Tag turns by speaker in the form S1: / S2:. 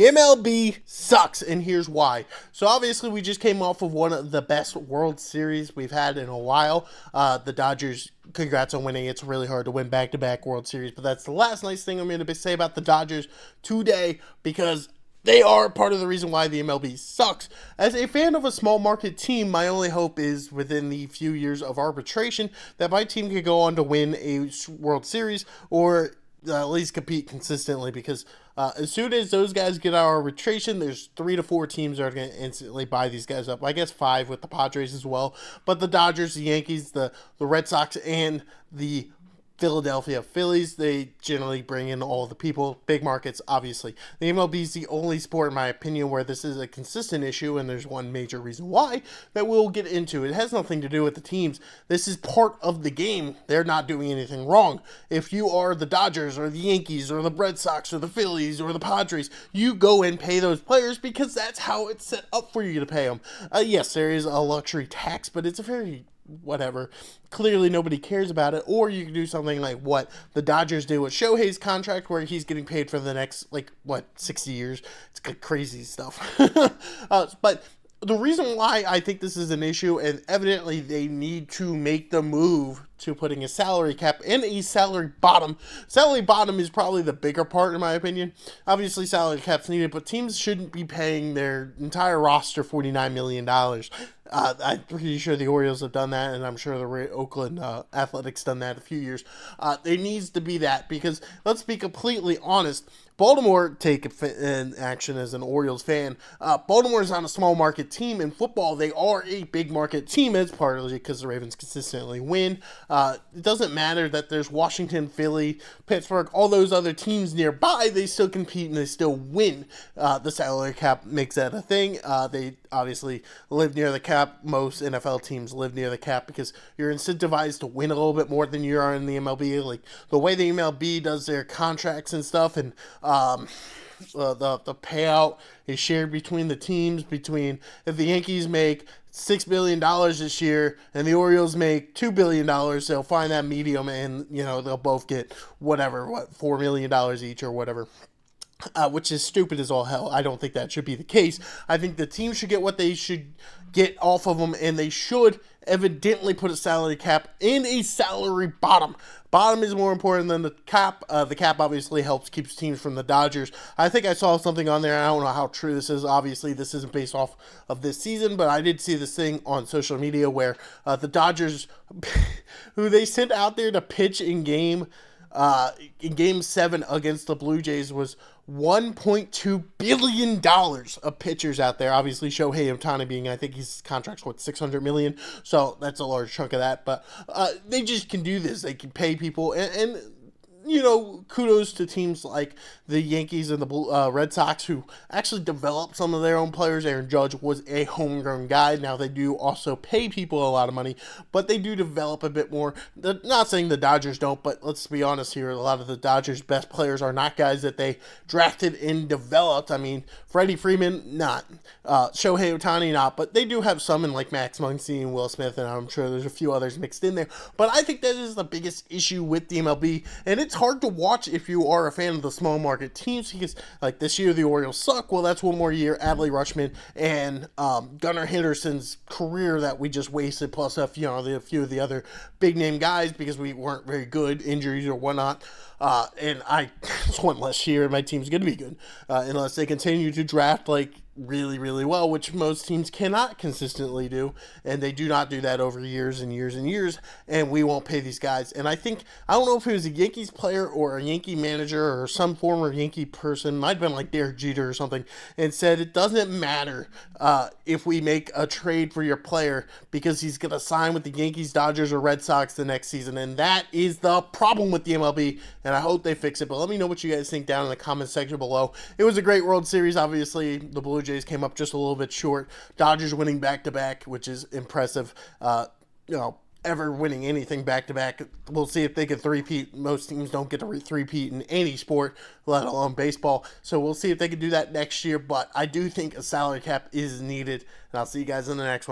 S1: MLB sucks, and here's why. So obviously, we just came off of one of the best World Series we've had in a while. The Dodgers, congrats on winning. It's really hard to win back-to-back World Series, but that's the last nice thing I'm going to say about the Dodgers today, because they are part of the reason why the MLB sucks. As a fan of a small market team, my only hope is within the few years of arbitration that my team could go on to win a World Series or at least compete consistently, because as soon as those guys get out of arbitration, there's 3 to 4 teams that are going to instantly buy these guys up. I guess 5 with the Padres as well. But the Dodgers, the Yankees, the Red Sox, and the Philadelphia Phillies, they generally bring in all the people. Big markets, obviously. The MLB is the only sport, in my opinion, where this is a consistent issue, and there's one major reason why that we'll get into. It has nothing to do with the teams. This is part of the game. They're not doing anything wrong. If you are the Dodgers or the Yankees or the Red Sox or the Phillies or the Padres, you go and pay those players because that's how it's set up for you to pay them. Yes, there is a luxury tax, but it's a very whatever. Clearly nobody cares about it. Or you can do something like what the Dodgers do with Shohei's contract, where he's getting paid for the next 60 years. It's crazy stuff. But the reason why I think this is an issue, and evidently they need to make the move to putting a salary cap and a salary bottom. Salary bottom is probably the bigger part, in my opinion. Obviously, salary cap's needed, but teams shouldn't be paying their entire roster $49 million. I'm pretty sure the Orioles have done that, and I'm sure the Oakland Athletics done that a few years. There needs to be that, because let's be completely honest, Baltimore, take an action as an Orioles fan. Baltimore is not a small market team. In football, they are a big market team. It's partly because the Ravens consistently win. It doesn't matter that there's Washington, Philly, Pittsburgh, all those other teams nearby. They still compete and they still win. The salary cap makes that a thing. They obviously live near the cap. Most NFL teams live near the cap because you're incentivized to win a little bit more than you are in the MLB. Like the way the MLB does their contracts and stuff, and the payout is shared between the teams. If the Yankees make $6 billion this year and the Orioles make $2 billion, they'll find that medium, and they'll both get $4 million each or whatever. Which is stupid as all hell. I don't think that should be the case. I think the team should get what they should get off of them, and they should evidently put a salary cap and a salary bottom. Bottom is more important than the cap. The cap obviously keeps teams from the Dodgers. I think I saw something on there. I don't know how true this is. Obviously, this isn't based off of this season, but I did see this thing on social media where the Dodgers, who they sent out there to pitch in game 7 against the Blue Jays, was $1.2 billion of pitchers out there. Obviously, Shohei Ohtani being, I think his contract's $600 million, so that's a large chunk of that. But they just can do this. They can pay people, and kudos to teams like the Yankees and the Red Sox, who actually developed some of their own players. Aaron Judge was a homegrown guy. Now, they do also pay people a lot of money, but they do develop a bit more. Not saying the Dodgers don't, but let's be honest here. A lot of the Dodgers' best players are not guys that they drafted and developed. I mean, Freddie Freeman, not. Shohei Ohtani, not. But they do have some in like Max Muncy and Will Smith, and I'm sure there's a few others mixed in there. But I think that is the biggest issue with the MLB, and it's hard to watch if you are a fan of the small market teams, because like this year the Orioles suck. Well, that's one more year Adley Rutschman and Gunnar Henderson's career that we just wasted, plus a few of the other big name guys because we weren't very good, injuries or whatnot. And it's one less year, and my team's going to be good unless they continue to draft really, really well, which most teams cannot consistently do, and they do not do that over years and years and years, and we won't pay these guys. And I don't know if it was a Yankees player or a Yankee manager or some former Yankee person, might have been like Derek Jeter or something, and said it doesn't matter if we make a trade for your player because he's going to sign with the Yankees, Dodgers, or Red Sox the next season, and that is the problem with the MLB, and I hope they fix it. But let me know what you guys think down in the comment section below. It was a great World Series. Obviously, the Blue Jays came up just a little bit short. Dodgers winning back-to-back, which is impressive. Ever winning anything back-to-back. We'll see if they can three-peat. Most teams don't get to three-peat in any sport, let alone baseball. So we'll see if they can do that next year. But I do think a salary cap is needed. And I'll see you guys in the next one.